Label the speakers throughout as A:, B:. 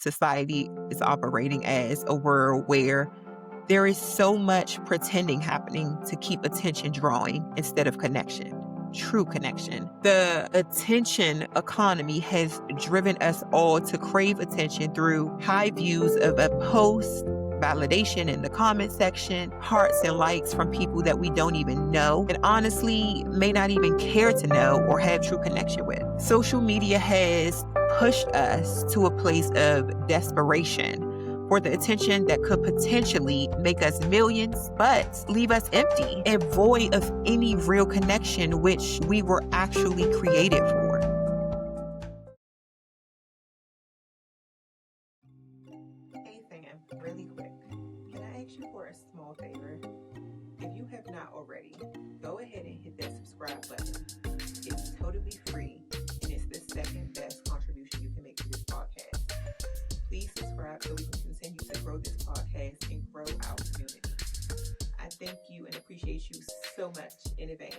A: society is operating as a world where there is so much pretending happening to keep attention drawing instead of connection, true connection. The attention economy has driven us all to crave attention through high views of a post, validation in the comment section, hearts and likes from people that we don't even know, and honestly may not even care to know or have true connection with. Social media has pushed us to a place of desperation for the attention that could potentially make us millions, but leave us empty and void of any real connection which we were actually created for. Hey fam, really quick. Can I ask you for a small favor? If you have not already, go ahead and hit that subscribe button. It's totally free and it's the second best contribution you can make to this podcast. Please subscribe so we can continue to grow this podcast and grow our community. I thank you and appreciate you so much in advance.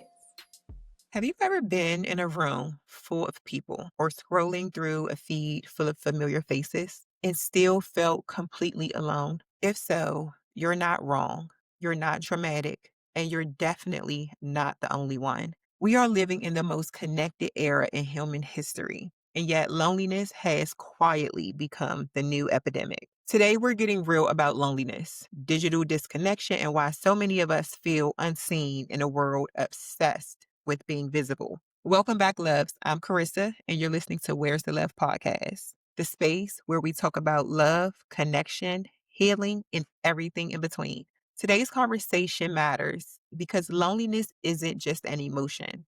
A: Have you ever been in a room full of people or scrolling through a feed full of familiar faces and still felt completely alone? If so, you're not wrong. You're not dramatic, and you're definitely not the only one. We are living in the most connected era in human history, and yet loneliness has quietly become the new epidemic. Today, we're getting real about loneliness, digital disconnection, and why so many of us feel unseen in a world obsessed with being visible. Welcome back, loves. I'm Carissa, and you're listening to Where's the Love podcast, the space where we talk about love, connection, healing, and everything in between. Today's conversation matters because loneliness isn't just an emotion.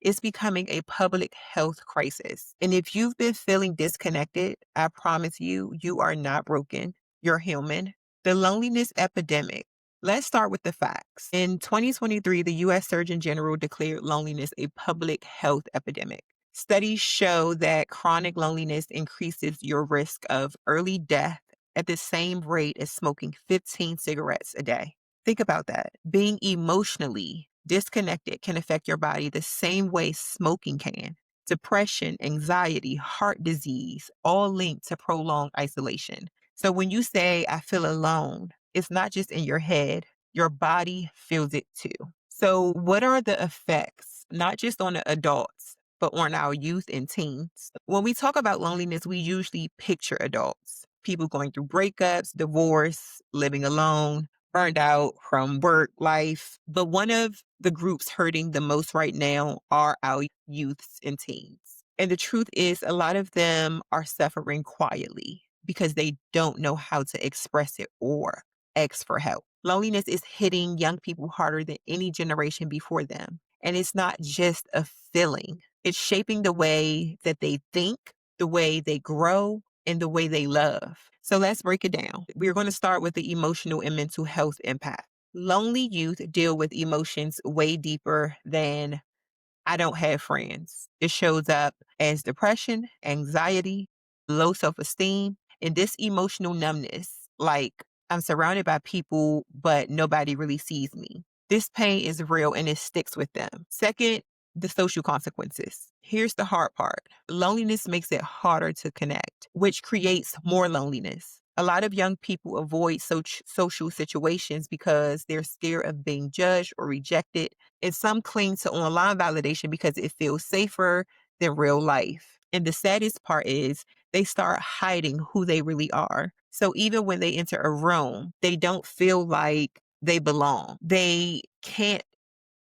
A: It's becoming a public health crisis. And if you've been feeling disconnected, I promise you, you are not broken. You're human. The loneliness epidemic. Let's start with the facts. In 2023, the U.S. Surgeon General declared loneliness a public health epidemic. Studies show that chronic loneliness increases your risk of early death at the same rate as smoking 15 cigarettes a day. Think about that. Being emotionally disconnected can affect your body the same way smoking can. Depression, anxiety, heart disease, all linked to prolonged isolation. So when you say, I feel alone, it's not just in your head, your body feels it too. So what are the effects, not just on the adults, but on our youth and teens? When we talk about loneliness, we usually picture adults, people going through breakups, divorce, living alone, burned out from work life. But one of the groups hurting the most right now are our youths and teens. And the truth is, a lot of them are suffering quietly because they don't know how to express it or ask for help. Loneliness is hitting young people harder than any generation before them. And it's not just a feeling, it's shaping the way that they think, the way they grow, and the way they love. So let's break it down. We're going to start with the emotional and mental health impact. Lonely youth deal with emotions way deeper than I don't have friends. It shows up as depression, anxiety, low self esteem, and this emotional numbness. Like, I'm surrounded by people, but nobody really sees me. This pain is real and it sticks with them. Second, the social consequences. Here's the hard part. Loneliness makes it harder to connect, which creates more loneliness. A lot of young people avoid social situations because they're scared of being judged or rejected, and some cling to online validation because it feels safer than real life. And the saddest part is they start hiding who they really are. So even when they enter a room, they don't feel like they belong. They can't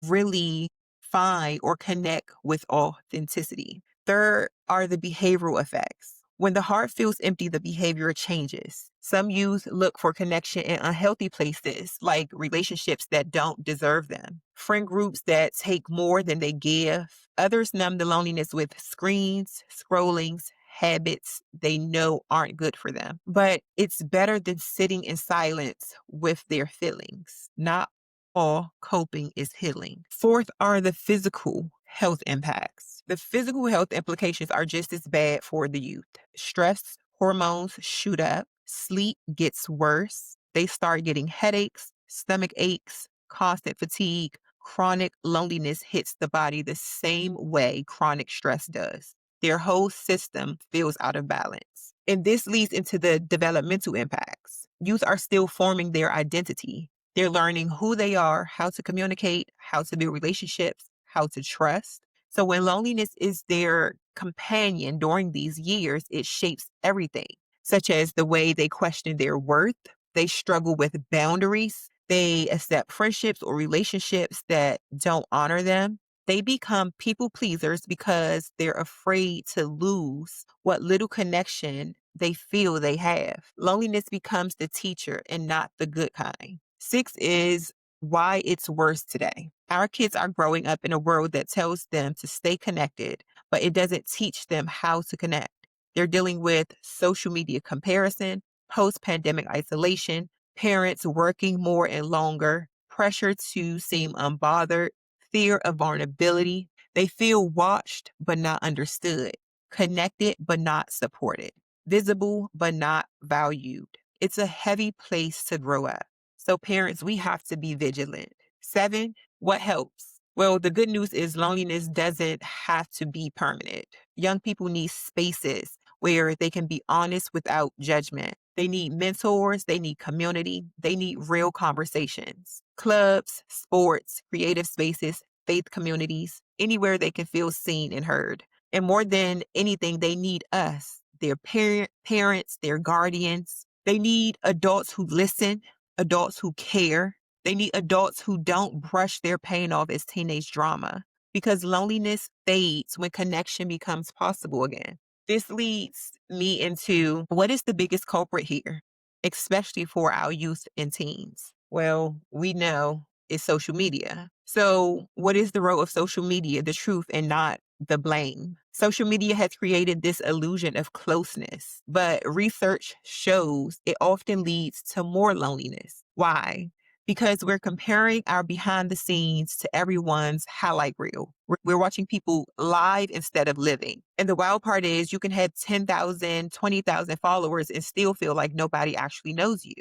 A: really find or connect with authenticity. Third are the behavioral effects. When the heart feels empty, the behavior changes. Some youth look for connection in unhealthy places, like relationships that don't deserve them, friend groups that take more than they give. Others numb the loneliness with screens, scrollings, habits they know aren't good for them. But it's better than sitting in silence with their feelings. Not all coping is healing. Fourth are the physical health impacts. The physical health implications are just as bad for the youth. Stress hormones shoot up, sleep gets worse, they start getting headaches, stomach aches, constant fatigue. Chronic loneliness hits the body the same way chronic stress does. Their whole system feels out of balance. And this leads into the developmental impacts. Youth are still forming their identity. They're learning who they are, how to communicate, how to build relationships, how to trust. So when loneliness is their companion during these years, it shapes everything, such as the way they question their worth, they struggle with boundaries, they accept friendships or relationships that don't honor them. They become people pleasers because they're afraid to lose what little connection they feel they have. Loneliness becomes the teacher and not the good kind. Six is why it's worse today. Our kids are growing up in a world that tells them to stay connected, but it doesn't teach them how to connect. They're dealing with social media comparison, post pandemic isolation, parents working more and longer, pressure to seem unbothered, fear of vulnerability. They feel watched but not understood, connected but not supported, visible but not valued. It's a heavy place to grow up. So, parents, we have to be vigilant. Seven, what helps? Well, the good news is loneliness doesn't have to be permanent. Young people need spaces where they can be honest without judgment. They need mentors, they need community, they need real conversations. Clubs, sports, creative spaces, faith communities, anywhere they can feel seen and heard. And more than anything, they need us, their parents, their guardians. They need adults who listen, adults who care. They need adults who don't brush their pain off as teenage drama because loneliness fades when connection becomes possible again. This leads me into what is the biggest culprit here, especially for our youth and teens? Well, we know it's social media. So, what is the role of social media? The truth and not the blame. Social media has created this illusion of closeness, but research shows it often leads to more loneliness. Why? Because we're comparing our behind the scenes to everyone's highlight reel. We're watching people live instead of living. And the wild part is you can have 10,000, 20,000 followers and still feel like nobody actually knows you.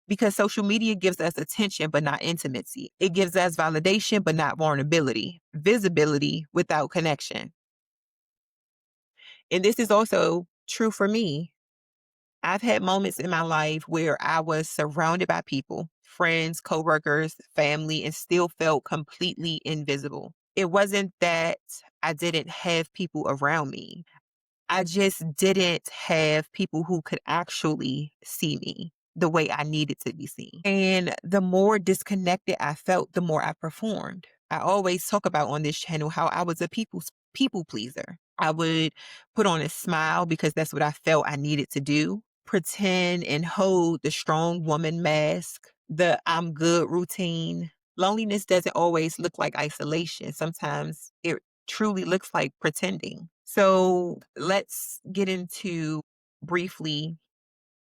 A: Because social media gives us attention, but not intimacy. It gives us validation, but not vulnerability, visibility without connection. And this is also true for me. I've had moments in my life where I was surrounded by people, friends, coworkers, family, and still felt completely invisible. It wasn't that I didn't have people around me. I just didn't have people who could actually see me the way I needed to be seen. And the more disconnected I felt, the more I performed. I always talk about on this channel how I was a people pleaser. I would put on a smile because that's what I felt I needed to do. Pretend and hold the strong woman mask, the I'm good routine. Loneliness doesn't always look like isolation. Sometimes it truly looks like pretending. So let's get into briefly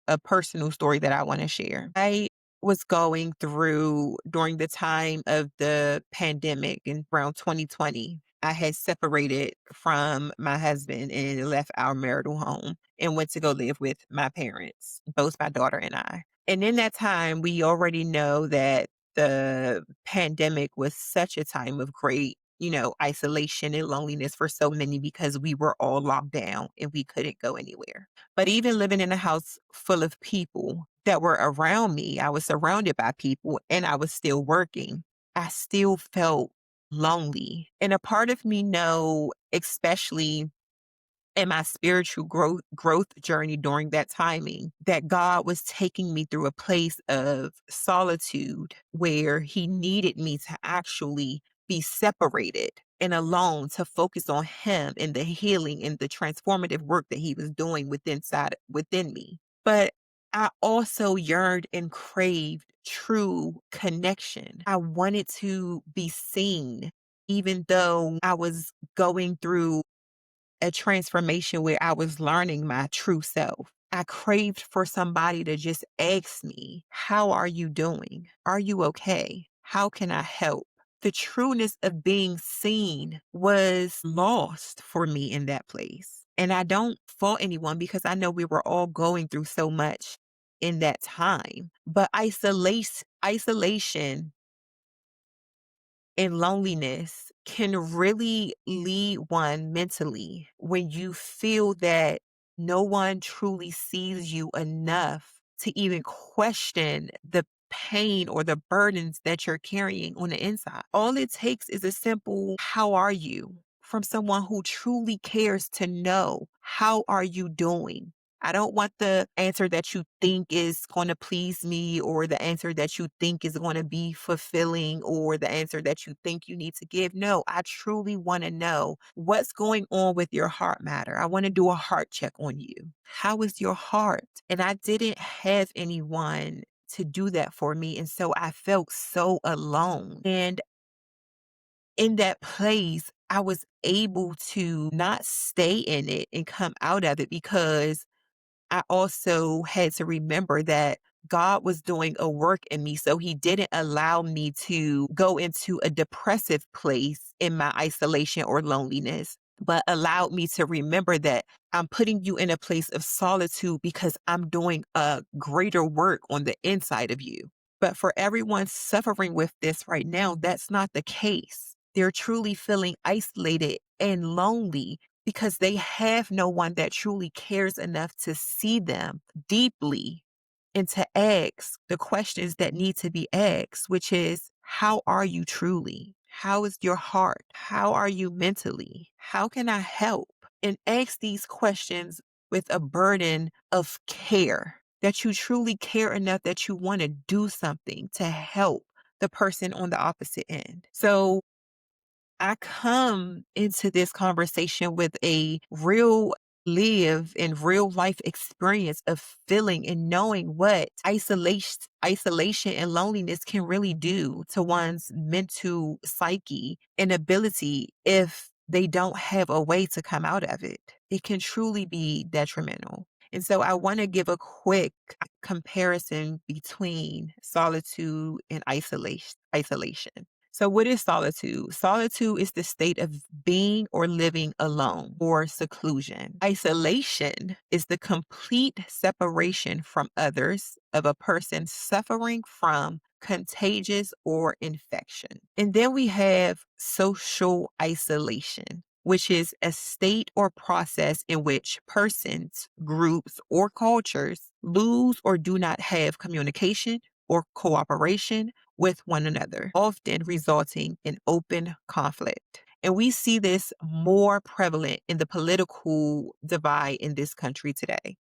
A: a personal story that I want to share. I was going through during the time of the pandemic in around 2020. I had separated from my husband and left our marital home and went to go live with my parents, both my daughter and I. And in that time, we already know that the pandemic was such a time of great, isolation and loneliness for so many because we were all locked down and we couldn't go anywhere. But even living in a house full of people that were around me, I was surrounded by people and I was still working. I still felt lonely. And a part of me know, especially in my spiritual growth journey during that timing, that God was taking me through a place of solitude where he needed me to actually be separated and alone to focus on him and the healing and the transformative work that he was doing within me. But I also yearned and craved true connection. I wanted to be seen even though I was going through a transformation where I was learning my true self. I craved for somebody to just ask me, how are you doing? Are you okay? How can I help? The trueness of being seen was lost for me in that place. And I don't fault anyone because I know we were all going through so much in that time. But isolation and loneliness can really lead one mentally when you feel that no one truly sees you enough to even question the pain or the burdens that you're carrying on the inside. All it takes is a simple, how are you? From someone who truly cares to know, how are you doing? I don't want the answer that you think is going to please me or the answer that you think is going to be fulfilling or the answer that you think you need to give. No, I truly want to know what's going on with your heart matter. I want to do a heart check on you. How is your heart? And I didn't have anyone to do that for me. And so I felt so alone. And in that place, I was able to not stay in it and come out of it because I also had to remember that God was doing a work in me. So he didn't allow me to go into a depressive place in my isolation or loneliness, but allowed me to remember that I'm putting you in a place of solitude because I'm doing a greater work on the inside of you. But for everyone suffering with this right now, that's not the case. They're truly feeling isolated and lonely because they have no one that truly cares enough to see them deeply and to ask the questions that need to be asked, which is, how are you truly? How is your heart? How are you mentally? How can I help? And ask these questions with a burden of care, that you truly care enough that you want to do something to help the person on the opposite end. So I come into this conversation with a real live and real life experience of feeling and knowing what isolation and loneliness can really do to one's mental psyche and ability if they don't have a way to come out of it. It can truly be detrimental. And so I want to give a quick comparison between solitude and isolation. So, what is solitude? Solitude is the state of being or living alone or seclusion. Isolation is the complete separation from others of a person suffering from contagious or infection. And then we have social isolation, which is a state or process in which persons, groups, or cultures lose or do not have communication or cooperation with one another, often resulting in open conflict. And we see this more prevalent in the political divide in this country today.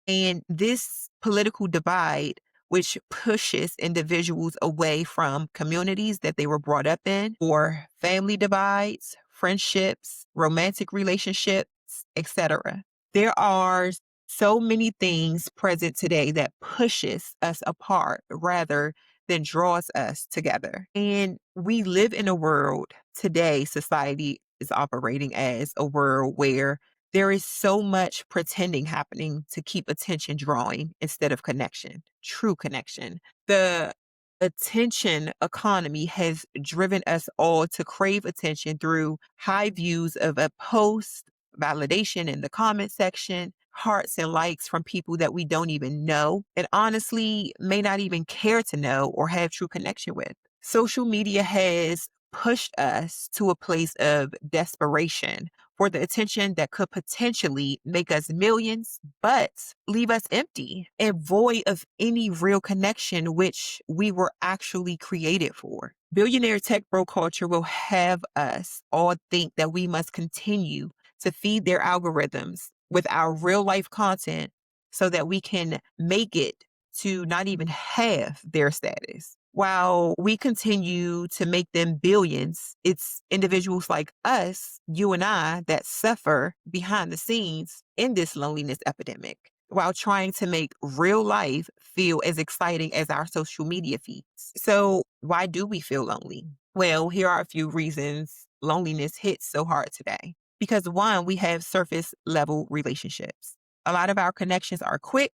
A: And this political divide, which pushes individuals away from communities that they were brought up in, or family divides, friendships, romantic relationships, etc. There are so many things present today that pushes us apart rather than draws us together. And we live in a world today, society is operating as a world where there is so much pretending happening to keep attention drawing instead of connection, true connection. The attention economy has driven us all to crave attention through high views of a post, validation in the comment section, hearts and likes from people that we don't even know, and honestly may not even care to know or have true connection with. Social media has pushed us to a place of desperation for the attention that could potentially make us millions, but leave us empty and void of any real connection which we were actually created for. Billionaire tech bro culture will have us all think that we must continue to feed their algorithms with our real life content so that we can make it to not even have their status. While we continue to make them billions, it's individuals like us, you and I, that suffer behind the scenes in this loneliness epidemic while trying to make real life feel as exciting as our social media feeds. So, why do we feel lonely? Well, here are a few reasons loneliness hits so hard today. Because one, we have surface level relationships. A lot of our connections are quick,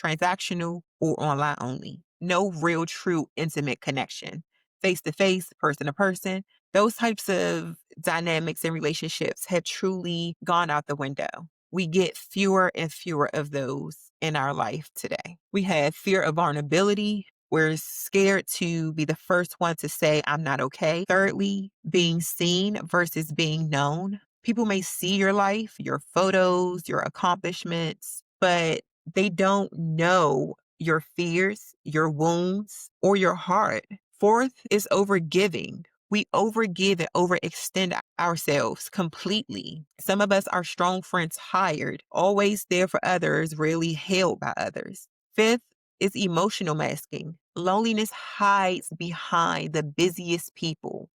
A: transactional, or online only. No real, true, intimate connection. Face to face, person to person. Those types of dynamics and relationships have truly gone out the window. We get fewer and fewer of those in our life today. We have fear of vulnerability. We're scared to be the first one to say, I'm not okay. Thirdly, being seen versus being known. People may see your life, your photos, your accomplishments, but they don't know your fears, your wounds, or your heart. Fourth is overgiving. We overgive and overextend ourselves completely. Some of us are strong friends hired, always there for others, rarely held by others. Fifth is emotional masking. Loneliness hides behind the busiest people.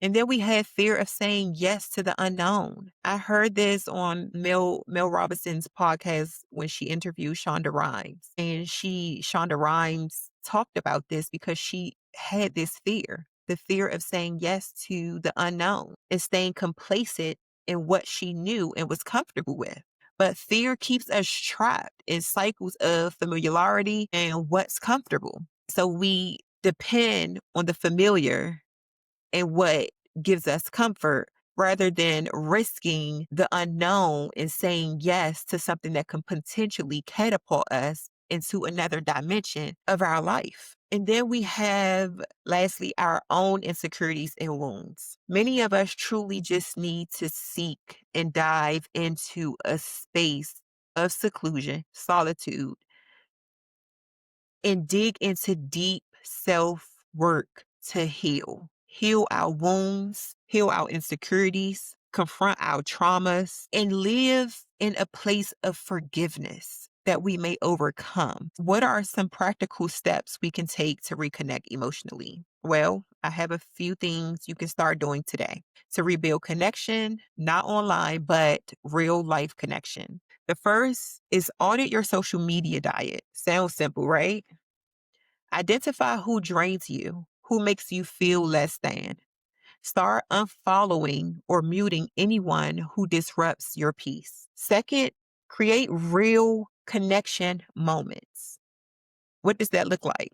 A: And then we had fear of saying yes to the unknown. I heard this on Mel Robinson's podcast when she interviewed Shonda Rhimes. And Shonda Rhimes talked about this because she had this fear, the fear of saying yes to the unknown and staying complacent in what she knew and was comfortable with. But fear keeps us trapped in cycles of familiarity and what's comfortable. So we depend on the familiar and what gives us comfort rather than risking the unknown and saying yes to something that can potentially catapult us into another dimension of our life. And then we have, lastly, our own insecurities and wounds. Many of us truly just need to seek and dive into a space of seclusion, solitude, and dig into deep self work to heal. Heal our wounds, heal our insecurities, confront our traumas, and live in a place of forgiveness that we may overcome. What are some practical steps we can take to reconnect emotionally? Well, I have a few things you can start doing today to rebuild connection, not online, but real life connection. The first is audit your social media diet. Sounds simple, right? Identify who drains you, who makes you feel less than. Start unfollowing or muting anyone who disrupts your peace. Second, create real connection moments. What does that look like?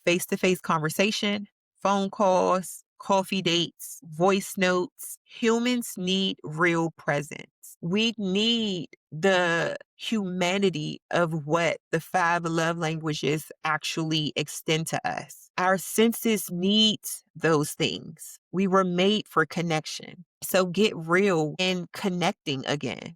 A: Face to face conversation, phone calls, coffee dates, voice notes. Humans need real presence. We need the humanity of what the five love languages actually extend to us. Our senses need those things. We were made for connection. So get real in connecting again.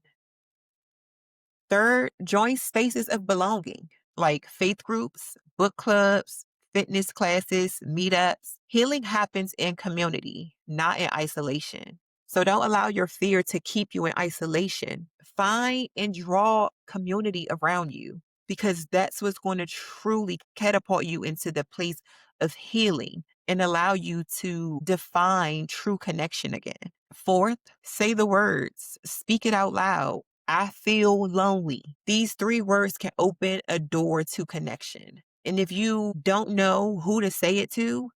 A: Third, join spaces of belonging like faith groups, book clubs, fitness classes, meetups. Healing happens in community, not in isolation. So don't allow your fear to keep you in isolation. Find and draw community around you because that's what's going to truly catapult you into the place of healing and allow you to define true connection again. Fourth, say the words, speak it out loud. I feel lonely. These three words can open a door to connection. And if you don't know who to say it to,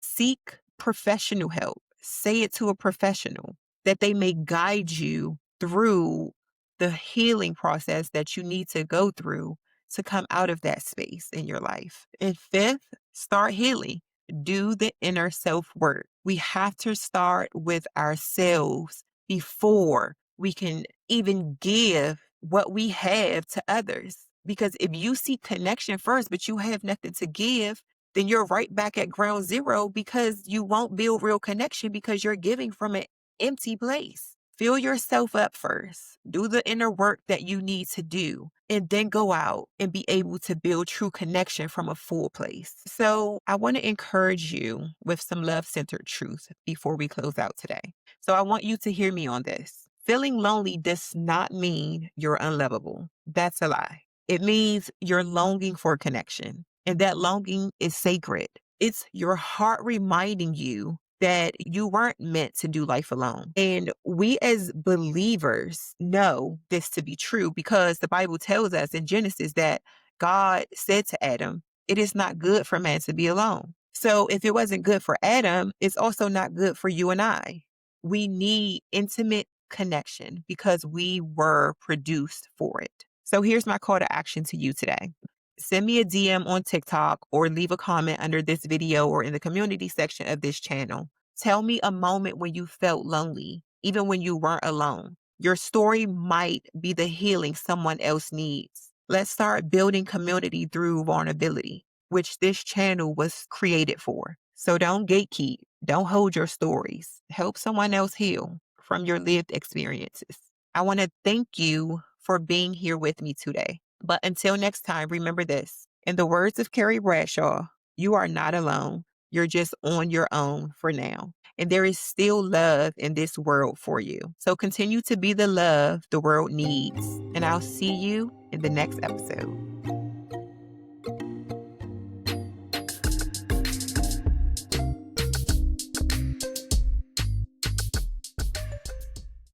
A: seek professional help. Say it to a professional that they may guide you through the healing process that you need to go through to come out of that space in your life. And fifth, start healing. Do the inner self work. We have to start with ourselves before we can even give what we have to others. Because if you seek connection first, but you have nothing to give, then you're right back at ground zero because you won't build real connection because you're giving from an empty place. Fill yourself up first. Do the inner work that you need to do, and then go out and be able to build true connection from a full place. So I want to encourage you with some love-centered truth before we close out today. So I want you to hear me on this. Feeling lonely does not mean you're unlovable. That's a lie. It means you're longing for connection, and that longing is sacred. It's your heart reminding you that you weren't meant to do life alone. And we as believers know this to be true because the Bible tells us in Genesis that God said to Adam, it is not good for man to be alone. So if it wasn't good for Adam, it's also not good for you and I. We need intimate connection because we were produced for it. So here's my call to action to you today. Send me a DM on TikTok or leave a comment under this video or in the community section of this channel. Tell me a moment when you felt lonely, even when you weren't alone. Your story might be the healing someone else needs. Let's start building community through vulnerability, which this channel was created for. So don't gatekeep. Don't hold your stories. Help someone else heal from your lived experiences. I want to thank you for being here with me today. But until next time, remember this. In the words of Carrie Bradshaw, you are not alone. You're just on your own for now. And there is still love in this world for you. So continue to be the love the world needs. And I'll see you in the next episode.